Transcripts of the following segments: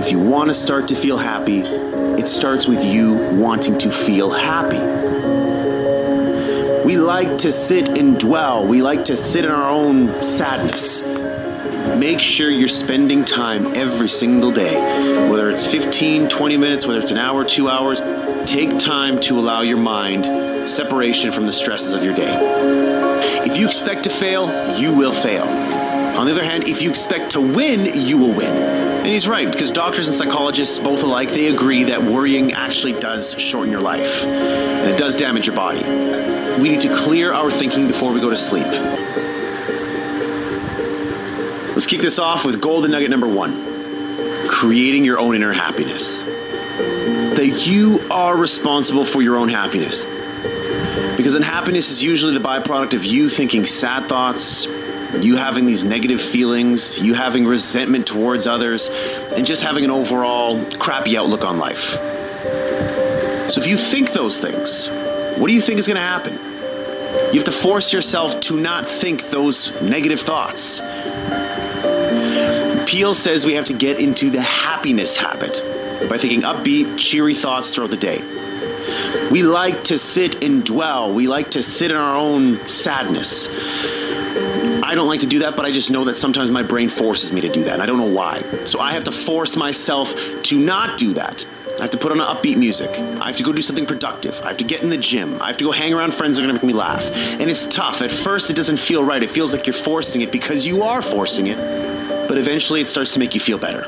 If you want to start to feel happy, it starts with you wanting to feel happy. We like to sit and dwell. We like to sit in our own sadness. Make sure you're spending time every single day, whether it's 15, 20 minutes, whether it's an hour, 2 hours. Take time to allow your mind separation from the stresses of your day. If you expect to fail, you will fail. On the other hand, if you expect to win, you will win. And he's right, because doctors and psychologists, both alike, they agree that worrying actually does shorten your life, and it does damage your body. We need to clear our thinking before we go to sleep. Let's kick this off with golden nugget number 1, creating your own inner happiness. That you are responsible for your own happiness. Because unhappiness is usually the byproduct of you thinking sad thoughts, you having these negative feelings, you having resentment towards others, and just having an overall crappy outlook on life. So if you think those things, what do you think is going to happen? You have to force yourself to not think those negative thoughts. Peel says we have to get into the happiness habit by thinking upbeat, cheery thoughts throughout the day. We like to sit and dwell. We like to sit in our own sadness. I don't like to do that, but I just know that sometimes my brain forces me to do that, and I don't know why. So I have to force myself to not do that. I have to put on upbeat music. I have to go do something productive. I have to get in the gym. I have to go hang around friends that are going to make me laugh. And it's tough. At first, it doesn't feel right. It feels like you're forcing it because you are forcing it. But eventually, it starts to make you feel better.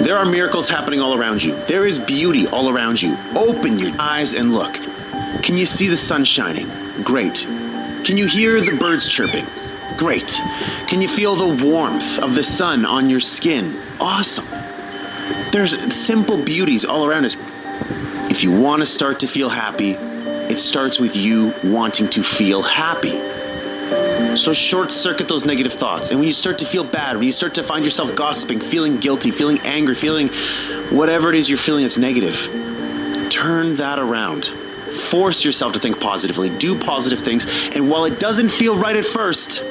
There are miracles happening all around you. There is beauty all around you. Open your eyes and look. Can you see the sun shining? Great. Can you hear the birds chirping? Great. Can you feel the warmth of the sun on your skin? Awesome. There's simple beauties all around us. If you want to start to feel happy, it starts with you wanting to feel happy. So short circuit those negative thoughts. And when you start to feel bad, when you start to find yourself gossiping, feeling guilty, feeling angry, feeling whatever it is you're feeling that's negative, turn that around. Force yourself to think positively. Do positive things. And while it doesn't feel right at first,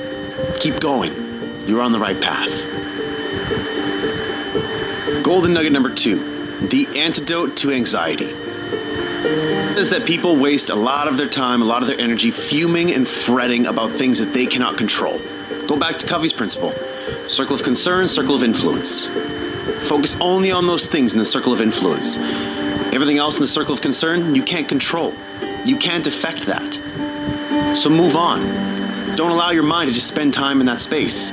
keep going. You're on the right path. Golden nugget number 2, the antidote to anxiety. Is that people waste a lot of their time, a lot of their energy fuming and fretting about things that they cannot control. Go back to Covey's principle. Circle of concern, circle of influence. Focus only on those things in the circle of influence. Everything else in the circle of concern, you can't control. You can't affect that. So move on. Don't allow your mind to just spend time in that space.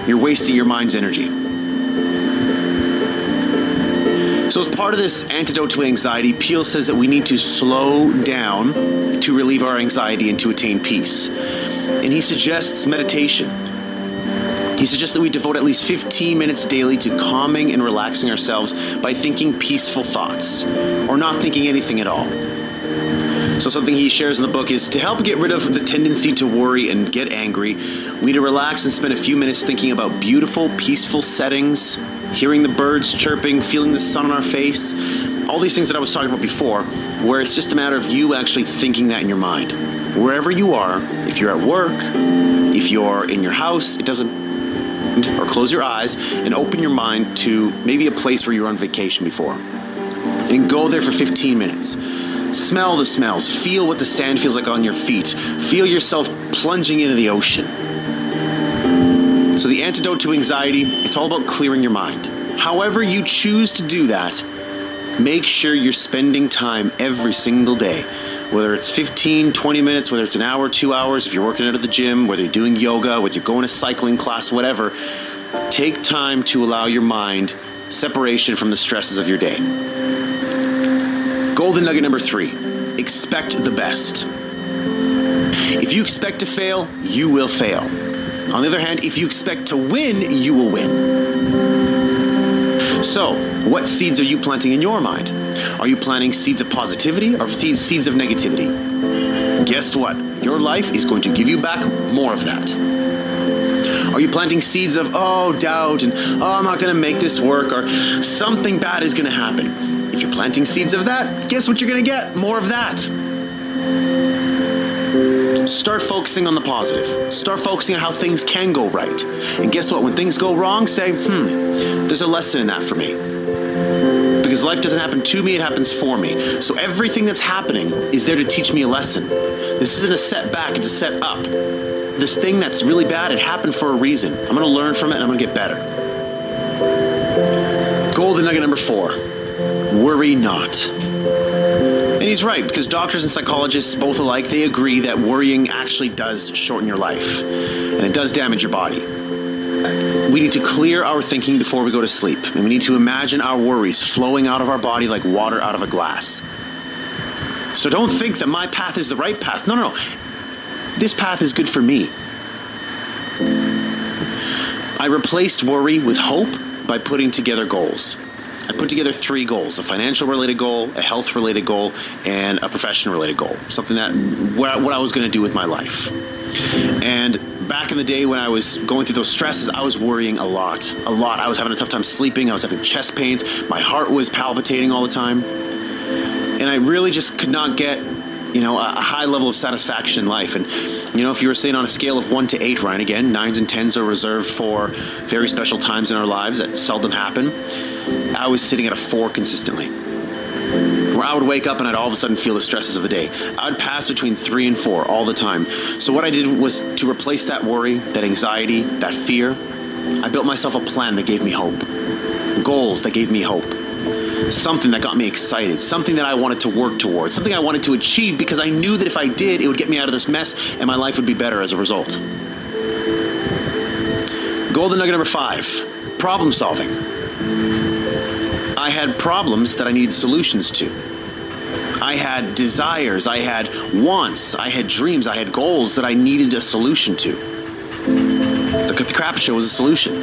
You're wasting your mind's energy. So as part of this antidote to anxiety, Peel says that we need to slow down to relieve our anxiety and to attain peace. And he suggests meditation. He suggests that we devote at least 15 minutes daily to calming and relaxing ourselves by thinking peaceful thoughts, or not thinking anything at all. So something he shares in the book is to help get rid of the tendency to worry and get angry, we need to relax and spend a few minutes thinking about beautiful, peaceful settings, hearing the birds chirping, feeling the sun on our face, all these things that I was talking about before, where it's just a matter of you actually thinking that in your mind. Wherever you are, if you're at work, if you're in your house, it doesn't, or close your eyes and open your mind to maybe a place where you were on vacation before. And go there for 15 minutes. Smell the smells. Feel what the sand feels like on your feet. Feel yourself plunging into the ocean. So the antidote to anxiety, it's all about clearing your mind. However you choose to do that, make sure you're spending time every single day. Whether it's 15, 20 minutes, whether it's an hour, 2 hours, if you're working out at the gym, whether you're doing yoga, whether you're going to cycling class, whatever, take time to allow your mind separation from the stresses of your day. Golden nugget number 3, expect the best. If you expect to fail, you will fail. On the other hand, if you expect to win, you will win. So, what seeds are you planting in your mind? Are you planting seeds of positivity or seeds of negativity? Guess what? Your life is going to give you back more of that. Are you planting seeds of, doubt and, I'm not going to make this work, or something bad is going to happen? If you're planting seeds of that, guess what you're going to get? More of that. Start focusing on the positive. Start focusing on how things can go right. And guess what? When things go wrong, say, there's a lesson in that for me. Because life doesn't happen to me, it happens for me. So everything that's happening is there to teach me a lesson. This isn't a setback, it's a set up. This thing that's really bad, it happened for a reason. I'm going to learn from it and I'm going to get better. Golden nugget number 4. Worry not. And he's right, because doctors and psychologists, both alike, they agree that worrying actually does shorten your life. And it does damage your body. We need to clear our thinking before we go to sleep. And we need to imagine our worries flowing out of our body like water out of a glass. So don't think that my path is the right path. No. This path is good for me. I replaced worry with hope by putting together goals. I put together 3 goals: a financial related goal, a health related goal, and a professional related goal. Something that what I was going to do with my life. And back in the day when I was going through those stresses, I was worrying a lot. I was having a tough time sleeping. I was having chest pains. My heart was palpitating all the time. And I really just could not get, a high level of satisfaction in life. And, if you were saying on a scale of 1 to 8, Ryan, again, 9s and 10s are reserved for very special times in our lives that seldom happen. I was sitting at a 4 consistently, where I would wake up and I'd all of a sudden feel the stresses of the day. I would pass between 3 and 4 all the time. So what I did was to replace that worry, that anxiety, that fear. I built myself a plan that gave me hope, goals that gave me hope, something that got me excited, something that I wanted to work towards, something I wanted to achieve, because I knew that if I did, it would get me out of this mess and my life would be better as a result. Golden nugget number 5, problem solving. I had problems that I needed solutions to. I had desires, I had wants, I had dreams, I had goals that I needed a solution to. The Crap Show was a solution.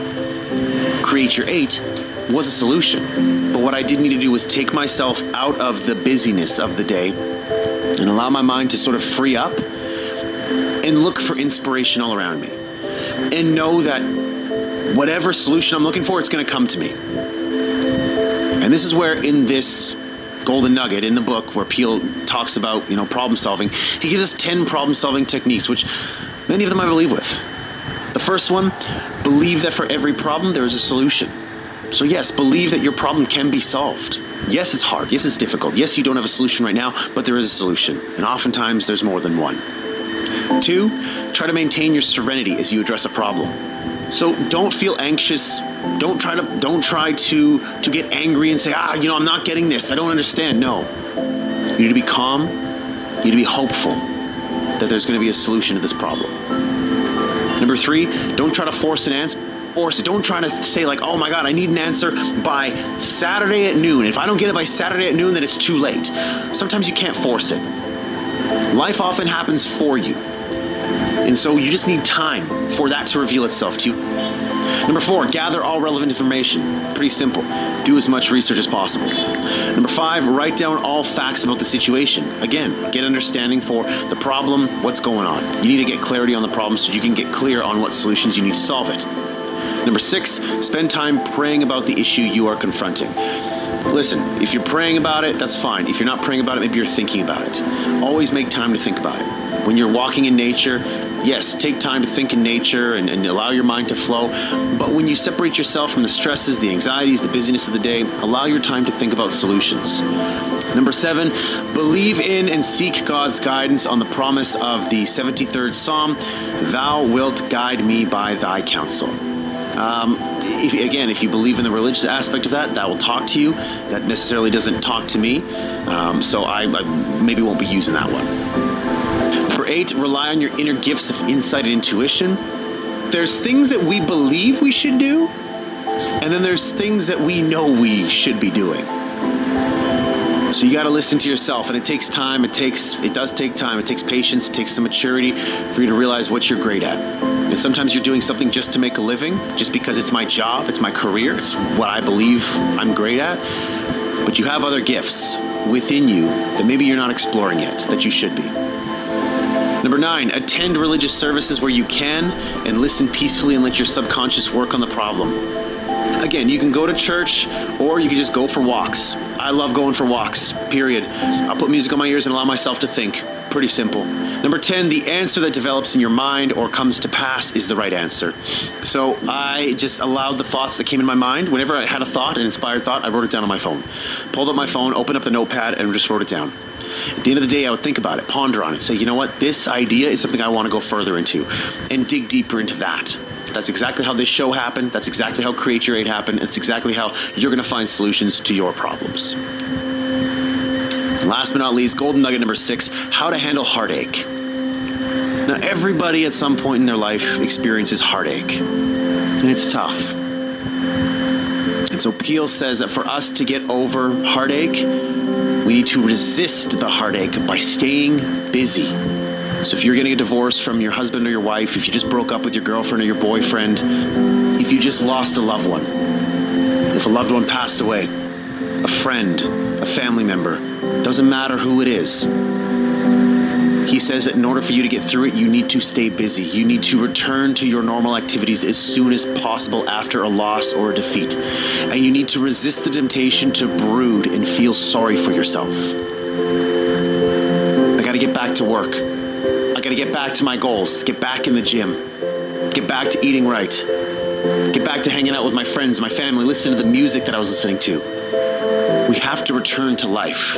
Create Your 8 was a solution. But what I did need to do was take myself out of the busyness of the day and allow my mind to sort of free up and look for inspiration all around me. And know that whatever solution I'm looking for, it's going to come to me. And this is where in this golden nugget in the book where Peele talks about, problem solving, he gives us 10 problem solving techniques, which many of them I believe with. The first one, believe that for every problem there is a solution. So yes, believe that your problem can be solved. Yes, it's hard. Yes, it's difficult. Yes, you don't have a solution right now, but there is a solution. And oftentimes there's more than one. 2, try to maintain your serenity as you address a problem. So don't feel anxious. Don't try to get angry and say, I'm not getting this. I don't understand. No. You need to be calm. You need to be hopeful that there's going to be a solution to this problem. Number 3, don't try to force an answer. Don't try to say like, oh my God, I need an answer by Saturday at noon. If I don't get it by Saturday at noon, then it's too late. Sometimes you can't force it. Life often happens for you. And so you just need time for that to reveal itself to you. Number 4, gather all relevant information. Pretty simple. Do as much research as possible. Number 5, write down all facts about the situation. Again, get understanding for the problem, what's going on. You need to get clarity on the problem so you can get clear on what solutions you need to solve it. Number 6, spend time praying about the issue you are confronting. Listen, if you're praying about it, that's fine. If you're not praying about it, maybe you're thinking about it. Always make time to think about it. When you're walking in nature, yes, take time to think in nature and allow your mind to flow. But when you separate yourself from the stresses, the anxieties, the busyness of the day, allow your time to think about solutions. Number 7, believe in and seek God's guidance on the promise of the 73rd Psalm, "Thou wilt guide me by thy counsel." If you believe in the religious aspect of that, that will talk to you. That necessarily doesn't talk to me, so I maybe won't be using that one. Number 8, rely on your inner gifts of insight and intuition. There's things that we believe we should do, and then there's things that we know we should be doing. So you got to listen to yourself, and it takes time. It does take time. It takes patience. It takes some maturity for you to realize what you're great at. And sometimes you're doing something just to make a living, just because it's my job, it's my career, it's what I believe I'm great at. But you have other gifts within you that maybe you're not exploring yet, that you should be. Number 9, attend religious services where you can and listen peacefully and let your subconscious work on the problem. Again, you can go to church or you can just go for walks. I love going for walks, period. I'll put music on my ears and allow myself to think. Pretty simple. Number 10, the answer that develops in your mind or comes to pass is the right answer. So I just allowed the thoughts that came in my mind. Whenever I had a thought, an inspired thought, I wrote it down on my phone. Pulled up my phone, opened up the notepad, and just wrote it down. At the end of the day, I would think about it, ponder on it, say, you know what, this idea is something I want to go further into, and dig deeper into that. That's exactly how this show happened. That's exactly how Create Your 8 happened. It's exactly how you're going to find solutions to your problems. And last but not least, golden nugget number 6, how to handle heartache. Now, everybody at some point in their life experiences heartache, and it's tough. And so Peel says that for us to get over heartache, we need to resist the heartache by staying busy. So if you're getting a divorce from your husband or your wife, if you just broke up with your girlfriend or your boyfriend, if you just lost a loved one, if a loved one passed away, a friend, a family member, doesn't matter who it is. He says that in order for you to get through it, you need to stay busy. You need to return to your normal activities as soon as possible after a loss or a defeat. And you need to resist the temptation to brood and feel sorry for yourself. I gotta get back to work. I gotta get back to my goals. Get back in the gym. Get back to eating right. Get back to hanging out with my friends, my family, listening to the music that I was listening to. We have to return to life.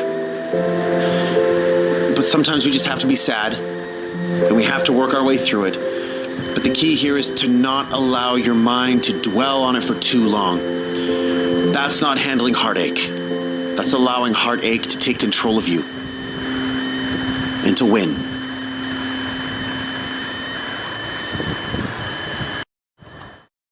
But sometimes we just have to be sad, and we have to work our way through it. But the key here is to not allow your mind to dwell on it for too long. That's not handling heartache. That's allowing heartache to take control of you and to win.